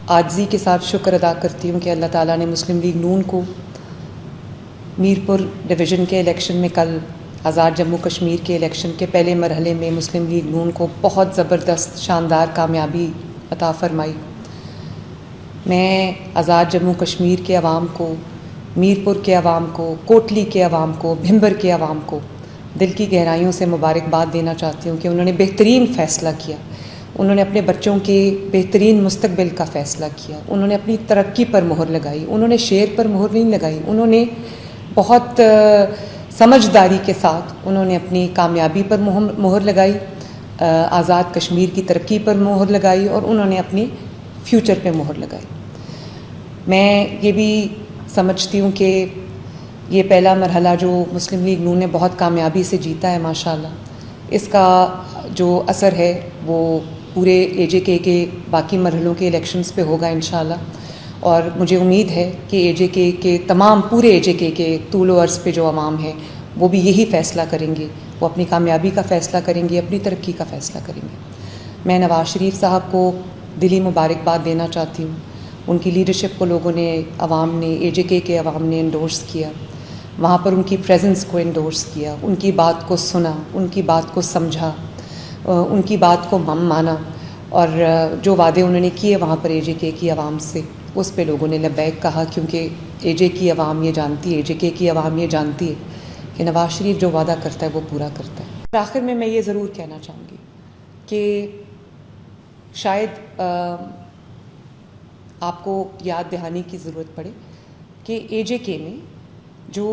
عاجزی کے ساتھ شکر ادا کرتی ہوں کہ اللہ تعالیٰ نے مسلم لیگ نون کو میرپور ڈویژن کے الیکشن میں کل آزاد جموں کشمیر کے الیکشن کے پہلے مرحلے میں مسلم لیگ نون کو بہت زبردست شاندار کامیابی عطا فرمائی۔ میں آزاد جموں کشمیر کے عوام کو، میرپور کے عوام کو، کوٹلی کے عوام کو، بھمبر کے عوام کو دل کی گہرائیوں سے مبارکباد دینا چاہتی ہوں کہ انہوں نے بہترین فیصلہ کیا۔ انہوں نے اپنے بچوں کے بہترین مستقبل کا فیصلہ کیا، انہوں نے اپنی ترقی پر مہر لگائی، انہوں نے شیر پر مہر نہیں لگائی، انہوں نے بہت سمجھداری کے ساتھ انہوں نے اپنی کامیابی پر مہر لگائی، آزاد کشمیر کی ترقی پر مہر لگائی، اور انہوں نے اپنی فیوچر پہ مہر لگائی۔ میں یہ بھی سمجھتی ہوں کہ یہ پہلا مرحلہ جو مسلم لیگ نون نے بہت کامیابی سے جیتا ہے ماشاءاللہ، اس کا جو اثر ہے وہ پورے اے جے کے باقی مرحلوں کے الیکشنز پہ ہوگا انشاءاللہ، اور مجھے امید ہے کہ اے جے کے تمام پورے اے جے کے طول و عرض پہ جو عوام ہے وہ بھی یہی فیصلہ کریں گے، وہ اپنی کامیابی کا فیصلہ کریں گے، اپنی ترقی کا فیصلہ کریں گے۔ میں نواز شریف صاحب کو دلی مبارکباد دینا چاہتی ہوں، ان کی لیڈرشپ کو لوگوں نے، عوام نے، اے جے کے عوام نے انڈورس کیا، وہاں پر ان کی پریزنس کو انڈورس کیا، ان کی بات کو سنا، ان کی بات کو سمجھا، ان کی بات کو مانا، اور جو وعدے انہوں نے کیے وہاں پر اے جے کے عوام سے اس پہ لوگوں نے لبیک کہا، کیونکہ اے جے کی عوام یہ جانتی ہے، اے جے کی عوام یہ جانتی ہے کہ نواز شریف جو وعدہ کرتا ہے وہ پورا کرتا ہے۔ آخر میں یہ ضرور کہنا چاہوں گی کہ شاید آپ کو یاد دہانی کی ضرورت پڑے کہ اے جے کے میں جو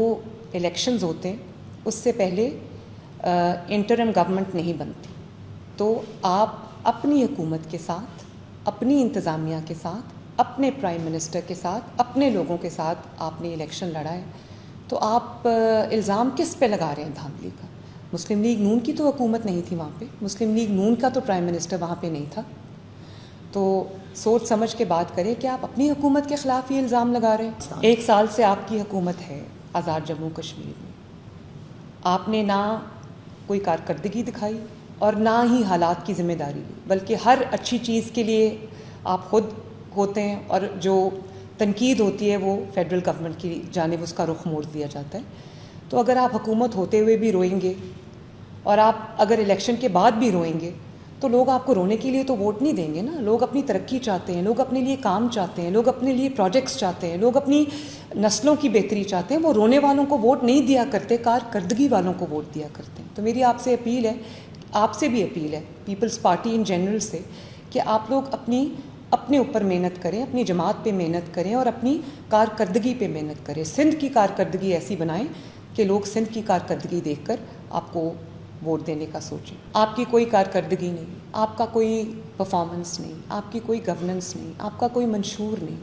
الیکشنز ہوتے ہیں اس سے پہلے انٹرم گورنمنٹ نہیں بنتی، تو آپ اپنی حکومت کے ساتھ، اپنی انتظامیہ کے ساتھ، اپنے پرائم منسٹر کے ساتھ، اپنے لوگوں کے ساتھ آپ نے الیکشن لڑا ہے، تو آپ الزام کس پہ لگا رہے ہیں دھاندلی کا؟ مسلم لیگ نون کی تو حکومت نہیں تھی وہاں پہ، مسلم لیگ نون کا تو پرائم منسٹر وہاں پہ نہیں تھا، تو سوچ سمجھ کے بات کریں کہ آپ اپنی حکومت کے خلاف یہ الزام لگا رہے ہیں۔ 1 سال سے آپ کی حکومت ہے آزاد جموں کشمیر میں، آپ نے نہ کوئی کارکردگی دکھائی اور نہ ہی حالات کی ذمہ داری لی، بلکہ ہر اچھی چیز کے لیے آپ خود ہوتے ہیں، اور جو تنقید ہوتی ہے وہ فیڈرل گورنمنٹ کی جانب اس کا رخ موڑ دیا جاتا ہے۔ تو اگر آپ حکومت ہوتے ہوئے بھی روئیں گے اور آپ اگر الیکشن کے بعد بھی روئیں گے تو لوگ آپ کو رونے کے لیے تو ووٹ نہیں دیں گے نا۔ لوگ اپنی ترقی چاہتے ہیں، لوگ اپنے لیے کام چاہتے ہیں، لوگ اپنے لیے پروجیکٹس چاہتے ہیں، لوگ اپنی نسلوں کی بہتری چاہتے ہیں، وہ رونے والوں کو ووٹ نہیں دیا کرتے، کارکردگی والوں کو ووٹ دیا کرتے ہیں۔ تو میری آپ سے اپیل ہے، آپ سے بھی اپیل ہے، پیپلز پارٹی ان جنرل سے، کہ آپ لوگ اپنے اوپر محنت کریں، اپنی جماعت پہ محنت کریں اور اپنی کارکردگی پہ محنت کریں۔ سندھ کی کارکردگی ایسی بنائیں کہ لوگ سندھ کی کارکردگی دیکھ کر آپ کو ووٹ دینے کا سوچیں۔ آپ کی کوئی کارکردگی نہیں، آپ کا کوئی پرفارمنس نہیں، آپ کی کوئی گورننس نہیں، آپ کا کوئی منشور نہیں،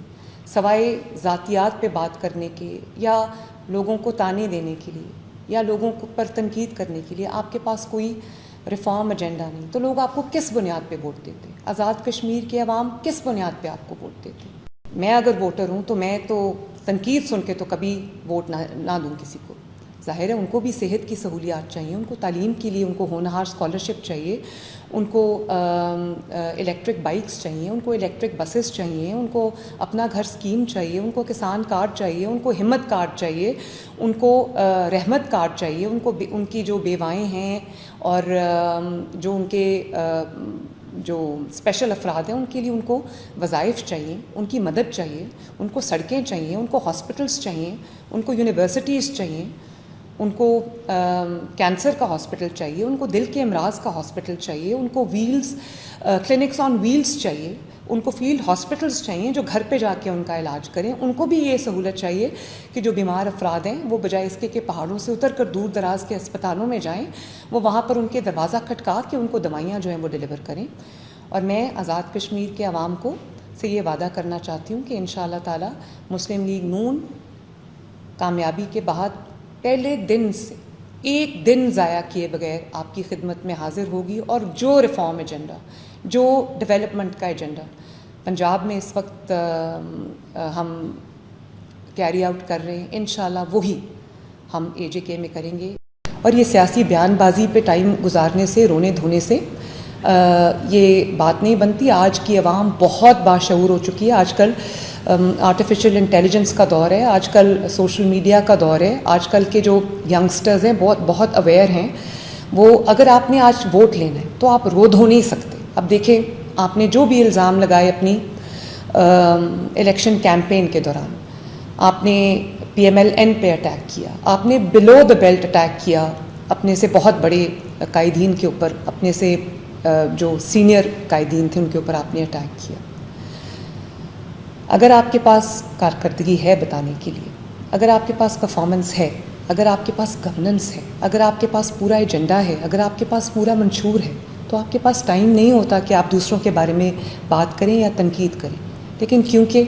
سوائے ذاتیات پہ بات کرنے کے یا لوگوں کو تانے دینے کے لیے یا لوگوں پر تنقید کرنے کے لیے آپ کے پاس کوئی ریفارم ایجنڈا نہیں، تو لوگ آپ کو کس بنیاد پہ ووٹ دیتے؟ آزاد کشمیر کے عوام کس بنیاد پہ آپ کو ووٹ دیتے؟ میں اگر ووٹر ہوں تو میں تو تنقید سن کے تو کبھی ووٹ نہ دوں کسی کو۔ ظاہر ہے ان کو بھی صحت کی سہولیات چاہیے، ان کو تعلیم کے لیے ان کو ہونہار اسکالرشپ چاہیے، ان کو الیکٹرک بائکس چاہیے، ان کو الیکٹرک بسز چاہیے، ان کو اپنا گھر اسکیم چاہیے، ان کو کسان کارڈ چاہیے، ان کو ہمت کارڈ چاہیے، ان کو رحمت کارڈ چاہیے، ان کی جو بیوائیں ہیں اور جو ان کے جو اسپیشل افراد ہیں ان کے لیے ان کو وظائف چاہیے، ان کی مدد چاہیے، ان کو سڑکیں چاہیے، ان کو ہاسپٹلس چاہیے، ان کو یونیورسٹیز چاہیے، ان کو کینسر کا ہاسپٹل چاہیے، ان کو دل کے امراض کا ہاسپٹل چاہیے، ان کو کلینکس آن ویلز چاہیے، ان کو فیلڈ ہاسپٹلس چاہیے جو گھر پہ جا کے ان کا علاج کریں۔ ان کو بھی یہ سہولت چاہیے کہ جو بیمار افراد ہیں وہ بجائے اس کے کہ پہاڑوں سے اتر کر دور دراز کے اسپتالوں میں جائیں، وہ وہاں پر ان کے دروازہ کھٹکا کے ان کو دوائیاں جو ہیں وہ ڈیلیور کریں۔ اور میں آزاد کشمیر کے عوام کو سے یہ وعدہ کرنا چاہتی ہوں کہ انشاءاللہ تعالی مسلم لیگ نون کامیابی کے بعد پہلے دن سے ایک دن ضائع کیے بغیر آپ کی خدمت میں حاضر ہوگی، اور جو ریفارم ایجنڈا، جو ڈیولپمنٹ کا ایجنڈا پنجاب میں اس وقت ہم کیری آؤٹ کر رہے ہیں، انشاءاللہ وہی ہم AJK میں کریں گے۔ اور یہ سیاسی بیان بازی پہ ٹائم گزارنے سے، رونے دھونے سے یہ بات نہیں بنتی. آج کی عوام بہت باشعور ہو چکی ہے. آج کل آرٹیفیشل انٹیلیجنس کا دور ہے, آج کل سوشل میڈیا کا دور ہے, آج کل کے جو ینگسٹرز ہیں بہت اویئر ہیں. وہ اگر آپ نے آج ووٹ لینا ہے تو آپ رو دھو نہیں سکتے. اب دیکھیں, آپ نے جو بھی الزام لگائے اپنی الیکشن کیمپین کے دوران, آپ نے پی ایم ایل این پہ اٹیک کیا, آپ نے بلو دا بیلٹ اٹیک کیا, اپنے سے بہت بڑے قائدین کے اوپر, اپنے سے جو سینئر قائدین تھے ان کے اوپر آپ نے اٹیک کیا. اگر آپ کے پاس کارکردگی ہے بتانے کے لیے, اگر آپ کے پاس پرفارمنس ہے, اگر آپ کے پاس گورننس ہے, اگر آپ کے پاس پورا ایجنڈا ہے, اگر آپ کے پاس پورا منشور ہے, تو آپ کے پاس ٹائم نہیں ہوتا کہ آپ دوسروں کے بارے میں بات کریں یا تنقید کریں. لیکن کیونکہ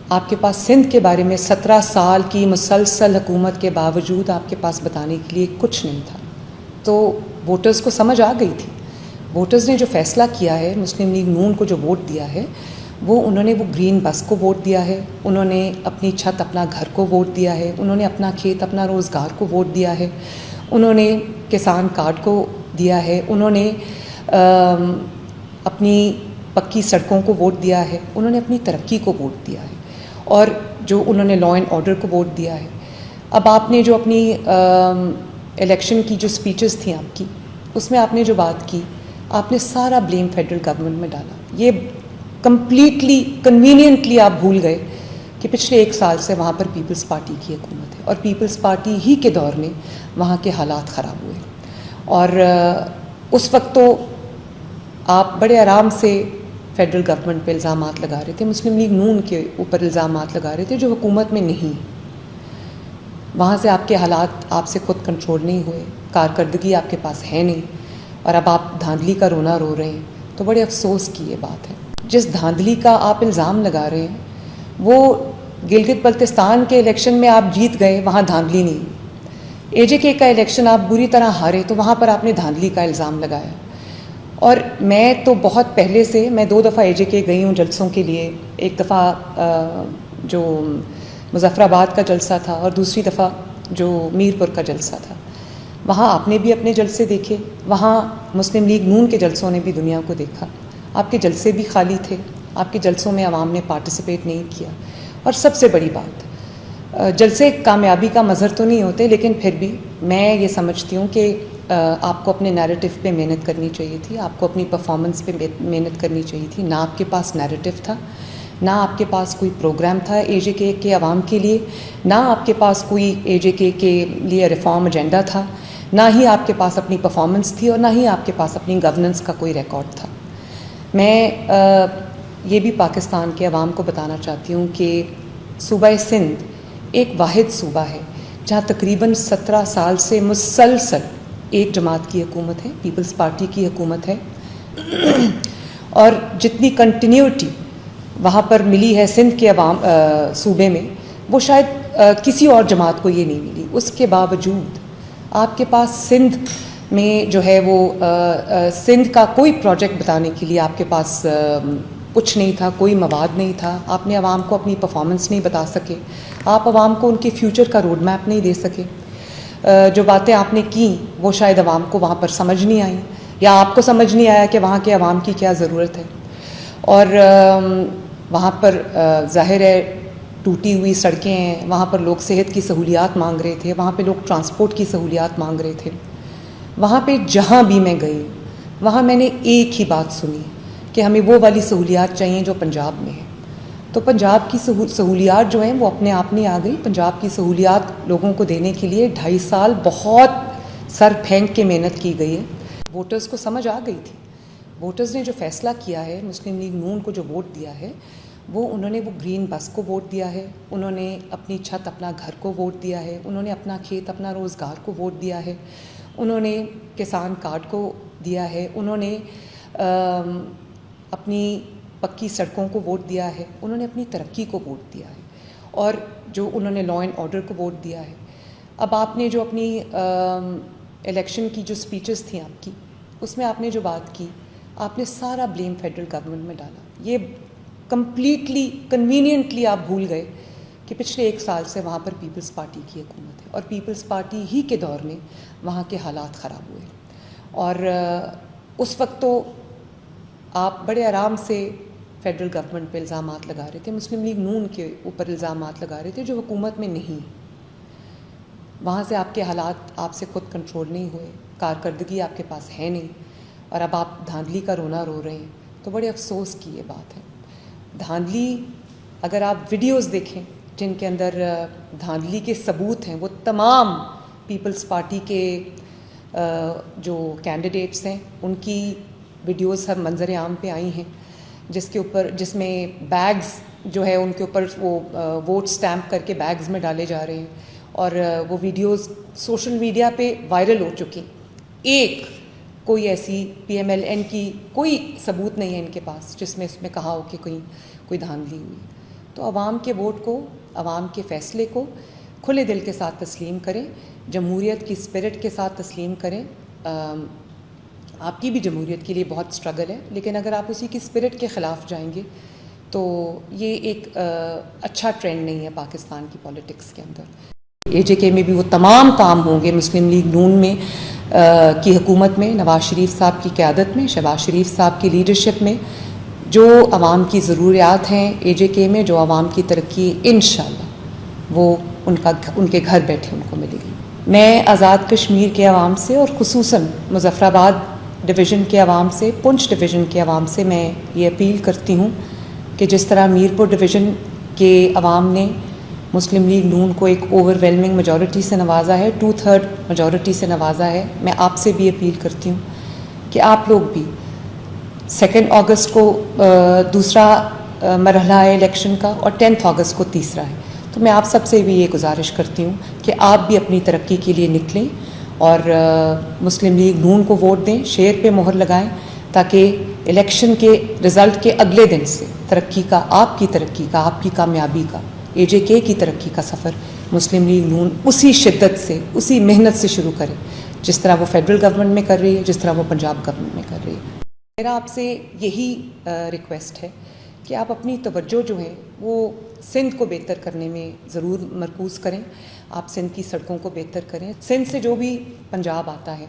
آپ کے پاس سندھ کے بارے میں 17 سال کی مسلسل حکومت کے باوجود آپ کے پاس بتانے کے لیے کچھ نہیں تھا, تو ووٹرز کو سمجھ آ گئی تھی. ووٹرز نے جو فیصلہ کیا ہے, مسلم لیگ نون کو جو ووٹ دیا ہے, انہوں نے وہ گرین بس کو ووٹ دیا ہے, انہوں نے اپنی چھت اپنا گھر کو ووٹ دیا ہے, انہوں نے اپنا کھیت اپنا روزگار کو ووٹ دیا ہے, انہوں نے کسان کارڈ کو دیا ہے, انہوں نے اپنی پکی سڑکوں کو ووٹ دیا ہے, انہوں نے اپنی ترقی کو ووٹ دیا ہے, اور جو انہوں نے لا اینڈ آرڈر کو ووٹ دیا ہے. اب آپ نے جو اپنی الیکشن کی جو سپیچز تھیں آپ کی, اس میں آپ نے جو بات کی, آپ نے سارا بلیم فیڈرل گورنمنٹ میں ڈالا. یہ کمپلیٹلی کنوینئنٹلی آپ بھول گئے کہ پچھلے 1 سال سے وہاں پر پیپلز پارٹی کی حکومت ہے, اور پیپلز پارٹی ہی کے دور میں وہاں کے حالات خراب ہوئے. اور اس وقت تو آپ بڑے آرام سے فیڈرل گورنمنٹ پہ الزامات لگا رہے تھے, مسلم لیگ نون کے اوپر الزامات لگا رہے تھے جو حکومت میں نہیں. وہاں سے آپ کے حالات آپ سے خود کنٹرول نہیں ہوئے, کارکردگی آپ کے پاس ہے نہیں, اور اب آپ دھاندلی کا رونا رو رہے ہیں. تو بڑے افسوس کی یہ بات ہے. جس دھاندلی کا آپ الزام لگا رہے ہیں, وہ گلگت بلتستان کے الیکشن میں آپ جیت گئے, وہاں دھاندلی نہیں. اے جے کے کا الیکشن آپ بری طرح ہارے, تو وہاں پر آپ نے دھاندلی کا الزام لگایا. اور میں تو بہت پہلے سے, میں 2 دفعہ اے جے کے گئی ہوں جلسوں کے لیے. ایک دفعہ جو مظفر آباد کا جلسہ تھا, اور دوسری دفعہ جو میر پور کا جلسہ تھا. وہاں آپ نے بھی اپنے جلسے دیکھے, وہاں مسلم لیگ نون کے جلسوں نے بھی دنیا کو دیکھا. آپ کے جلسے بھی خالی تھے, آپ کے جلسوں میں عوام نے پارٹیسپیٹ نہیں کیا. اور سب سے بڑی بات, جلسے کامیابی کا مظہر تو نہیں ہوتے, لیکن پھر بھی میں یہ سمجھتی ہوں کہ آپ کو اپنے نیریٹو پہ محنت کرنی چاہیے تھی, آپ کو اپنی پرفارمنس پہ محنت کرنی چاہیے تھی. نہ آپ کے پاس نیریٹو تھا, نہ آپ کے پاس کوئی پروگرام تھا اے جے کے عوام کے لیے, نہ آپ کے پاس کوئی اے جے کے لیے ریفارم ایجنڈا تھا, نہ ہی آپ کے پاس اپنی پرفارمنس تھی, اور نہ ہی آپ کے پاس اپنی گورننس کا کوئی ریکارڈ تھا. میں یہ بھی پاکستان کے عوام کو بتانا چاہتی ہوں کہ صوبہ سندھ ایک واحد صوبہ ہے جہاں تقریباً 17 سال سے مسلسل ایک جماعت کی حکومت ہے, پیپلز پارٹی کی حکومت ہے. اور جتنی کنٹینیوٹی وہاں پر ملی ہے سندھ کے عوام صوبے میں, وہ شاید کسی اور جماعت کو یہ نہیں ملی. اس کے باوجود آپ کے پاس سندھ میں جو ہے وہ سندھ کا کوئی پروجیکٹ بتانے کے لیے آپ کے پاس کچھ نہیں تھا, کوئی مواد نہیں تھا. آپ نے عوام کو اپنی پرفارمنس نہیں بتا سکے, آپ عوام کو ان کے فیوچر کا روڈ میپ نہیں دے سکے. جو باتیں آپ نے کی وہ شاید عوام کو وہاں پر سمجھ نہیں آئیں, یا آپ کو سمجھ نہیں آیا کہ وہاں کے عوام کی کیا ضرورت ہے. اور وہاں پر ظاہر ہے ٹوٹی ہوئی سڑکیں ہیں, وہاں پر لوگ صحت کی سہولیات مانگ رہے تھے, وہاں پہ لوگ ٹرانسپورٹ کی سہولیات مانگ رہے تھے. وہاں پہ جہاں بھی میں گئی, وہاں میں نے ایک ہی بات سنی کہ ہمیں وہ والی سہولیات چاہیے جو پنجاب میں ہے. تو پنجاب کی سہولیات جو ہیں وہ اپنے آپ نہیں آ گئی. پنجاب کی سہولیات لوگوں کو دینے کے لیے 2.5 سال بہت سر پھینک کے محنت کی گئی ہے. ووٹرز کو سمجھ آ گئی تھی. ووٹرز نے جو فیصلہ کیا ہے, مسلم لیگ نون کو جو ووٹ دیا ہے, انہوں نے وہ گرین بس کو ووٹ دیا ہے, انہوں نے اپنی چھت اپنا گھر کو ووٹ دیا ہے, انہوں نے اپنا کھیت اپنا روزگار کو ووٹ دیا ہے, انہوں نے کسان کارڈ کو دیا ہے, انہوں نے اپنی پکی سڑکوں کو ووٹ دیا ہے, انہوں نے اپنی ترقی کو ووٹ دیا ہے, اور جو انہوں نے لا اینڈ آرڈر کو ووٹ دیا ہے. اب آپ نے جو اپنی الیکشن کی جو سپیچز تھیں آپ کی, اس میں آپ نے جو بات کی, آپ نے سارا بلیم فیڈرل گورنمنٹ میں ڈالا. یہ کمپلیٹلی کنوینئنٹلی آپ بھول گئے کہ پچھلے 1 سال سے وہاں پر پیپلز پارٹی کی حکومت ہے, اور پیپلز پارٹی ہی کے دور میں وہاں کے حالات خراب ہوئے. اور اس وقت تو آپ بڑے آرام سے فیڈرل گورنمنٹ پہ الزامات لگا رہے تھے، مسلم لیگ نون کے اوپر الزامات لگا رہے تھے جو حکومت میں نہیں. وہاں سے آپ کے حالات آپ سے خود کنٹرول نہیں ہوئے، کارکردگی آپ کے پاس ہے نہیں، اور اب آپ دھاندلی کا رونا رو رہے ہیں. تو بڑے افسوس کی یہ بات ہے. دھاندلی، اگر آپ ویڈیوز دیکھیں جن کے اندر دھاندلی کے ثبوت ہیں، وہ تمام پیپلز پارٹی کے جو کینڈیڈیٹس ہیں ان کی ویڈیوز ہر منظر عام پہ آئی ہیں، جس میں بیگز جو ہے ان کے اوپر وہ ووٹ سٹیمپ کر کے بیگز میں ڈالے جا رہے ہیں، اور وہ ویڈیوز سوشل میڈیا پہ وائرل ہو چکی. ایک کوئی ایسی پی ایم ایل این کی کوئی ثبوت نہیں ہے ان کے پاس جس میں اس میں کہا ہو کہ کوئی دھاندلی ہوئی. تو عوام کے ووٹ کو، عوام کے فیصلے کو کھلے دل کے ساتھ تسلیم کریں، جمہوریت کی اسپرٹ کے ساتھ تسلیم کریں. آپ کی بھی جمہوریت کے لیے بہت اسٹرگل ہے، لیکن اگر آپ اسی کی اسپرٹ کے خلاف جائیں گے تو یہ ایک اچھا ٹرینڈ نہیں ہے پاکستان کی پولیٹکس کے اندر. اے جے کے میں بھی وہ تمام کام ہوں گے مسلم لیگ نون میں کی حکومت میں، نواز شریف صاحب کی قیادت میں، شہباز شریف صاحب کی لیڈرشپ میں، جو عوام کی ضروریات ہیں اے جے کے میں، جو عوام کی ترقی انشاءاللہ وہ ان کے گھر بیٹھے ان کو ملے گی. میں آزاد کشمیر کے عوام سے اور خصوصاً مظفر آباد ڈویژن کے عوام سے، پنچ ڈویژن کے عوام سے میں یہ اپیل کرتی ہوں کہ جس طرح میرپور ڈویژن کے عوام نے مسلم لیگ نون کو ایک اوور ویلمنگ میجورٹی سے نوازا ہے، 2/3 میجورٹی سے نوازا ہے، میں آپ سے بھی اپیل کرتی ہوں کہ آپ لوگ بھی 2 اگست کو دوسرا مرحلہ ہے الیکشن کا، اور 10 اگست کو تیسرا ہے. تو میں آپ سب سے بھی یہ گزارش کرتی ہوں کہ آپ بھی اپنی ترقی کے لیے نکلیں اور مسلم لیگ نون کو ووٹ دیں، شیر پہ مہر لگائیں، تاکہ الیکشن کے رزلٹ کے اگلے دن سے ترقی کا، آپ کی ترقی کا، آپ کی کامیابی کا، اے جے کے کی ترقی کا سفر مسلم لیگ نون اسی شدت سے، اسی محنت سے شروع کرے جس طرح وہ فیڈرل گورنمنٹ میں کر رہی ہے، جس طرح وہ پنجاب گورنمنٹ میں کر رہی ہے. میرا آپ سے یہی ریکویسٹ ہے کہ آپ اپنی توجہ جو ہے وہ سندھ کو بہتر کرنے میں ضرور مرکوز کریں. آپ سندھ کی سڑکوں کو بہتر کریں. سندھ سے جو بھی پنجاب آتا ہے،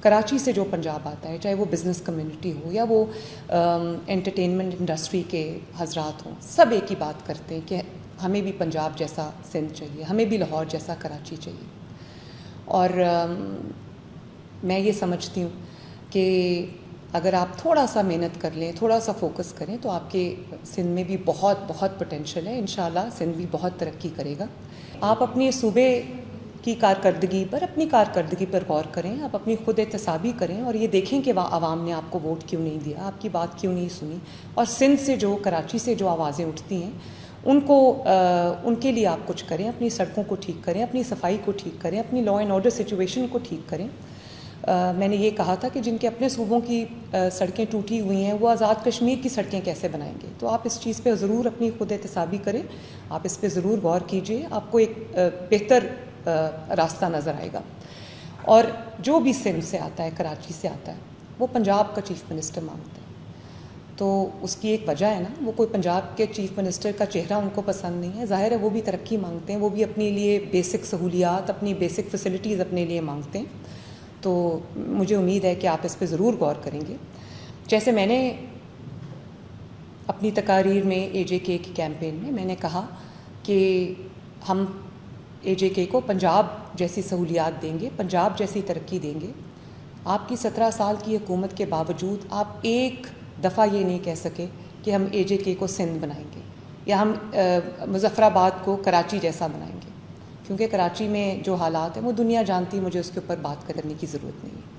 کراچی سے جو پنجاب آتا ہے، چاہے وہ بزنس کمیونٹی ہو یا وہ انٹرٹینمنٹ انڈسٹری کے حضرات ہوں، سب ایک ہی بات کرتے ہیں کہ ہمیں بھی پنجاب جیسا سندھ چاہیے، ہمیں بھی لاہور جیسا کراچی چاہیے. اور میں یہ سمجھتی ہوں کہ اگر آپ تھوڑا سا محنت کر لیں، تھوڑا سا فوکس کریں، تو آپ کے سندھ میں بھی بہت بہت پوٹینشیل ہے. انشاءاللہ سندھ بھی بہت ترقی کرے گا. آپ اپنے صوبے کی کارکردگی پر غور کریں، آپ اپنی خود احتسابی کریں اور یہ دیکھیں کہ عوام نے آپ کو ووٹ کیوں نہیں دیا، آپ کی بات کیوں نہیں سنی. اور سندھ سے جو، کراچی سے جو آوازیں اٹھتی ہیں ان کے لیے آپ کچھ کریں. اپنی سڑکوں کو ٹھیک کریں، اپنی صفائی کو ٹھیک کریں، اپنی لا اینڈ آرڈر سچویشن کو ٹھیک کریں. میں نے یہ کہا تھا کہ جن کے اپنے صوبوں کی سڑکیں ٹوٹی ہوئی ہیں وہ آزاد کشمیر کی سڑکیں کیسے بنائیں گے. تو آپ اس چیز پہ ضرور اپنی خود احتسابی کریں، آپ اس پہ ضرور غور کیجئے، آپ کو ایک بہتر راستہ نظر آئے گا. اور جو بھی سندھ سے آتا ہے، کراچی سے آتا ہے، وہ پنجاب کا چیف منسٹر مانگتا ہے. تو اس کی ایک وجہ ہے نا، وہ کوئی پنجاب کے چیف منسٹر کا چہرہ ان کو پسند نہیں ہے. ظاہر ہے وہ بھی ترقی مانگتے ہیں، وہ بھی اپنے لیے بیسک سہولیات، اپنی بیسک فیسلٹیز اپنے لیے مانگتے ہیں. تو مجھے امید ہے کہ آپ اس پہ ضرور غور کریں گے. جیسے میں نے اپنی تقاریر میں اے جے کے کیمپین میں نے کہا کہ ہم اے جے کے کو پنجاب جیسی سہولیات دیں گے، پنجاب جیسی ترقی دیں گے. آپ کی 17 سال کی حکومت کے باوجود آپ ایک دفعہ یہ نہیں کہہ سکے کہ ہم اے جے کے کو سندھ بنائیں گے یا ہم مظفر آباد کو کراچی جیسا بنائیں گے. کیونکہ کراچی میں جو حالات ہیں وہ دنیا جانتی ہے، مجھے اس کے اوپر بات کرنے کی ضرورت نہیں ہے.